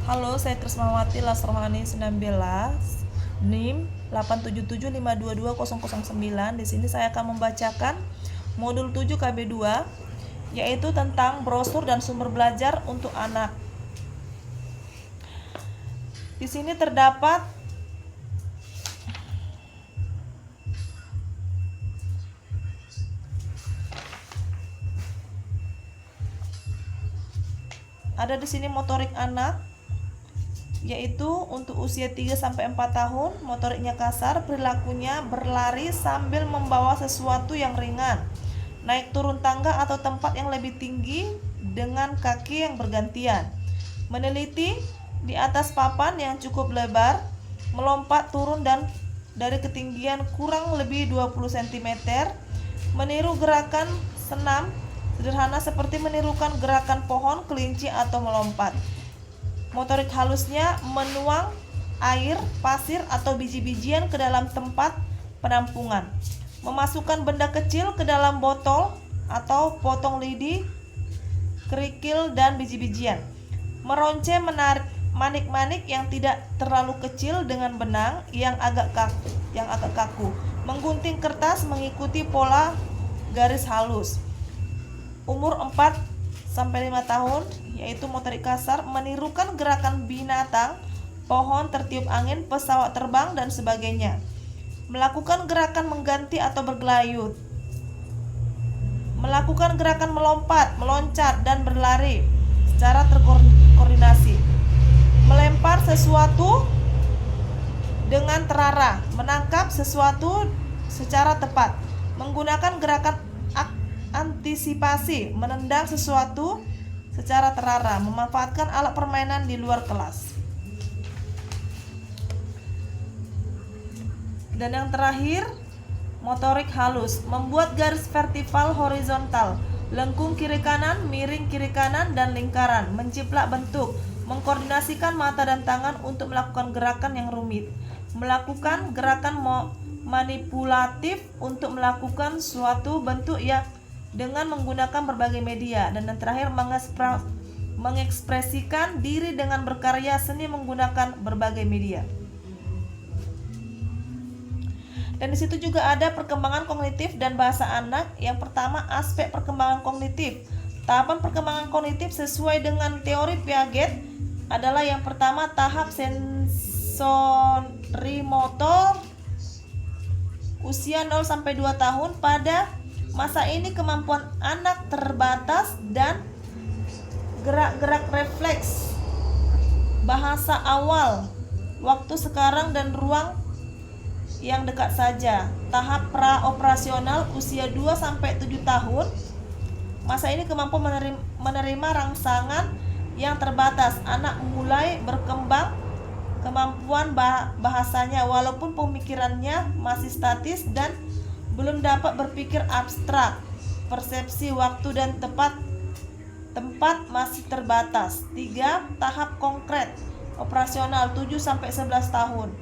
Halo, saya Trismawati Lasrohani 19, NIM 877522009. Di sini saya akan membacakan modul 7 KB2, yaitu tentang brosur dan sumber belajar untuk anak. Di sini terdapat motorik anak, yaitu untuk usia 3-4 tahun, motoriknya kasar, perilakunya berlari sambil membawa sesuatu yang ringan, naik turun tangga atau tempat yang lebih tinggi dengan kaki yang bergantian, meneliti di atas papan yang cukup lebar, melompat turun dan dari ketinggian kurang lebih 20 cm, meniru gerakan senam sederhana seperti menirukan gerakan pohon, kelinci, atau melompat. Motorik halusnya menuang air, pasir, atau biji-bijian ke dalam tempat penampungan, memasukkan benda kecil ke dalam botol atau potong lidi, kerikil, dan biji-bijian, meronce manik-manik yang tidak terlalu kecil dengan benang yang agak kaku, menggunting kertas mengikuti pola garis halus. Umur 4-5 tahun, yaitu motorik kasar, menirukan gerakan binatang, pohon, tertiup angin, pesawat terbang, dan sebagainya. Melakukan gerakan mengganti atau bergelayut. Melakukan gerakan melompat, meloncat, dan berlari secara terkoordinasi. Melempar sesuatu dengan terarah, menangkap sesuatu secara tepat. Menggunakan gerakan antisipasi, menendang sesuatu secara terarah, memanfaatkan alat permainan di luar kelas. Dan yang terakhir, motorik halus, membuat garis vertikal horizontal, lengkung kiri kanan, miring kiri kanan, dan lingkaran, menciplak bentuk, mengkoordinasikan mata dan tangan untuk melakukan gerakan yang rumit, melakukan gerakan manipulatif untuk melakukan suatu bentuk yang dengan menggunakan berbagai media, dan yang terakhir mengekspresikan diri dengan berkarya seni menggunakan berbagai media. Dan di situ juga ada perkembangan kognitif dan bahasa anak. Yang pertama, aspek perkembangan kognitif. Tahapan perkembangan kognitif sesuai dengan teori Piaget adalah yang pertama tahap sensorimotor usia 0-2 tahun. Pada masa ini kemampuan anak terbatas dan gerak-gerak refleks, bahasa awal, waktu sekarang dan ruang yang dekat saja. Tahap pra-operasional usia 2-7 tahun. Masa ini kemampuan menerima rangsangan yang terbatas. Anak mulai berkembang kemampuan bahasanya walaupun pemikirannya masih statis dan belum dapat berpikir abstrak. Persepsi waktu dan tempat masih terbatas. 3. Tahap konkret operasional 7-11 tahun.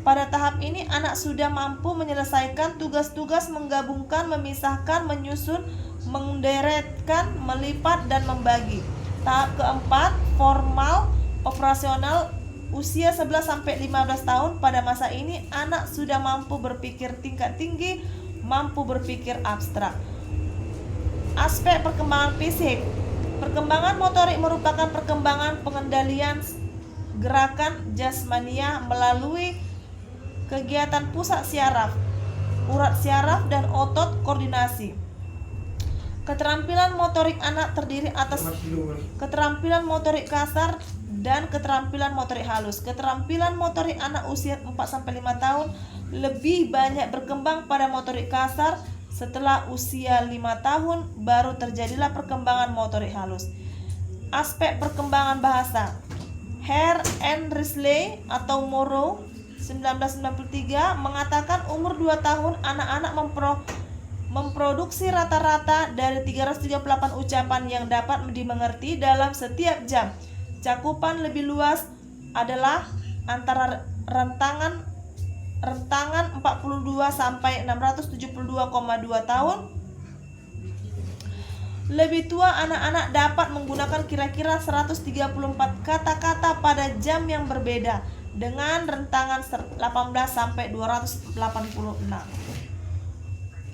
Pada tahap ini anak sudah mampu menyelesaikan tugas-tugas menggabungkan, memisahkan, menyusun, menderetkan, melipat, dan membagi. Tahap keempat, formal operasional usia 11-15 tahun. Pada masa ini anak sudah mampu berpikir tingkat tinggi, mampu berpikir abstrak. Aspek perkembangan fisik. Perkembangan motorik merupakan perkembangan pengendalian gerakan jasmania melalui kegiatan pusat syaraf, urat syaraf, dan otot koordinasi. Keterampilan motorik anak terdiri atas keterampilan motorik kasar dan keterampilan motorik halus. Keterampilan motorik anak usia 4-5 tahun lebih banyak berkembang pada motorik kasar. Setelah usia 5 tahun baru terjadilah perkembangan motorik halus. Aspek perkembangan bahasa. Hare and Risley atau Morrow 1993 mengatakan umur 2 tahun anak-anak memproduksi rata-rata dari 338 ucapan yang dapat dimengerti dalam setiap jam. Cakupan lebih luas adalah antara rentangan 42 sampai 672,2 tahun. Lebih tua anak-anak dapat menggunakan kira-kira 134 kata-kata pada jam yang berbeda dengan rentangan 18 sampai 286.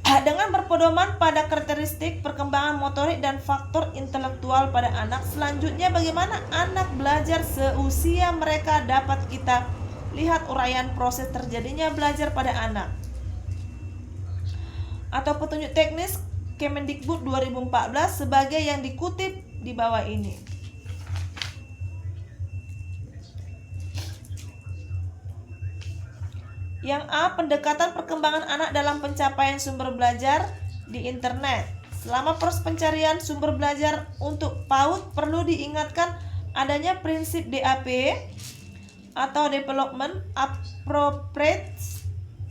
Dengan berpedoman pada karakteristik perkembangan motorik dan faktor intelektual pada anak, selanjutnya bagaimana anak belajar seusia mereka dapat kita lihat uraian proses terjadinya belajar pada anak. Atau petunjuk teknis Kemendikbud 2014 sebagai yang dikutip di bawah ini. Yang A. Pendekatan perkembangan anak dalam pencapaian sumber belajar di internet. Selama proses pencarian sumber belajar untuk PAUD perlu diingatkan adanya prinsip DAP atau Development Appropriate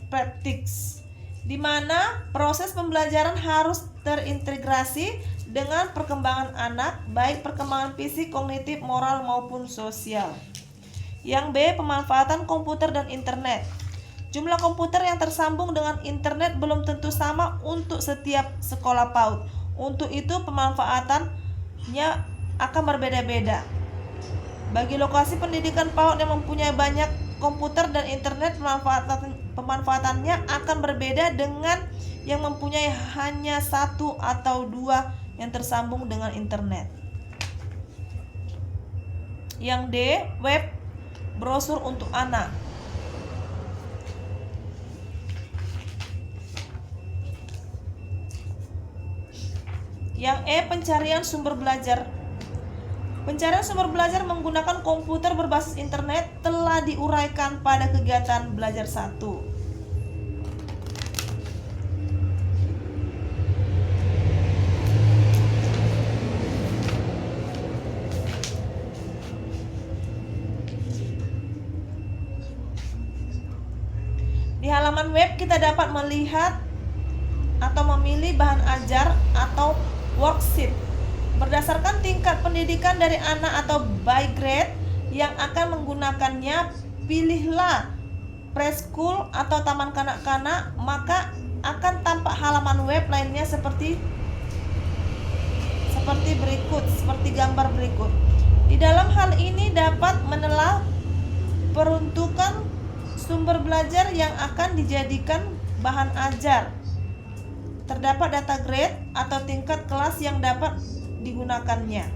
Practice, di mana proses pembelajaran harus terintegrasi dengan perkembangan anak, baik perkembangan fisik, kognitif, moral maupun sosial. Yang B. Pemanfaatan komputer dan internet. Jumlah komputer yang tersambung dengan internet belum tentu sama untuk setiap sekolah PAUD. Untuk itu pemanfaatannya akan berbeda-beda. Bagi lokasi pendidikan PAUD yang mempunyai banyak komputer dan internet, pemanfaatannya akan berbeda dengan yang mempunyai hanya satu atau dua yang tersambung dengan internet. Yang D. Web brosur untuk anak. Yang E. Pencarian sumber belajar. Pencarian sumber belajar menggunakan komputer berbasis internet telah diuraikan pada kegiatan belajar 1. Di halaman web kita dapat melihat atau memilih bahan ajar atau worksheet berdasarkan tingkat pendidikan dari anak atau by grade yang akan menggunakannya. Pilihlah preschool atau taman kanak-kanak, maka akan tampak halaman web lainnya seperti gambar berikut. Di dalam hal ini dapat menelah peruntukan sumber belajar yang akan dijadikan bahan ajar. Terdapat data grade atau tingkat kelas yang dapat digunakannya.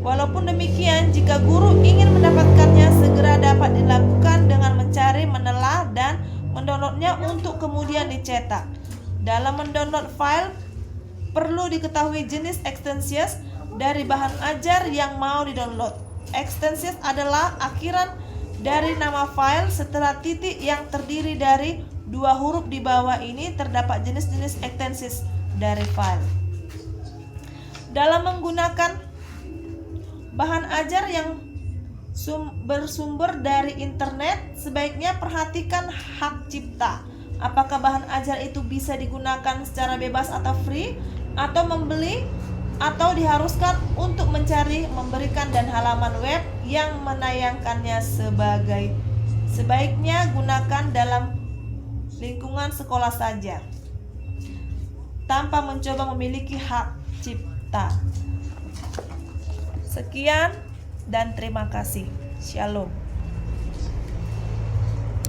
Walaupun demikian, jika guru ingin mendapatkannya, segera dapat dilakukan dengan mencari, menelah, dan mendownloadnya untuk kemudian dicetak. Dalam mendownload file, perlu diketahui jenis extensions dari bahan ajar yang mau didownload. Extensions adalah akhiran dari nama file setelah titik yang terdiri dari 2 huruf. Di bawah ini terdapat jenis-jenis extensions dari file. Dalam menggunakan bahan ajar yang bersumber dari internet, sebaiknya perhatikan hak cipta. Apakah bahan ajar itu bisa digunakan secara bebas atau free, atau membeli, atau diharuskan untuk mencari, memberikan, dan halaman web yang menayangkannya sebaiknya gunakan dalam lingkungan sekolah saja, tanpa mencoba memiliki hak cipta. Sekian dan terima kasih. Shalom.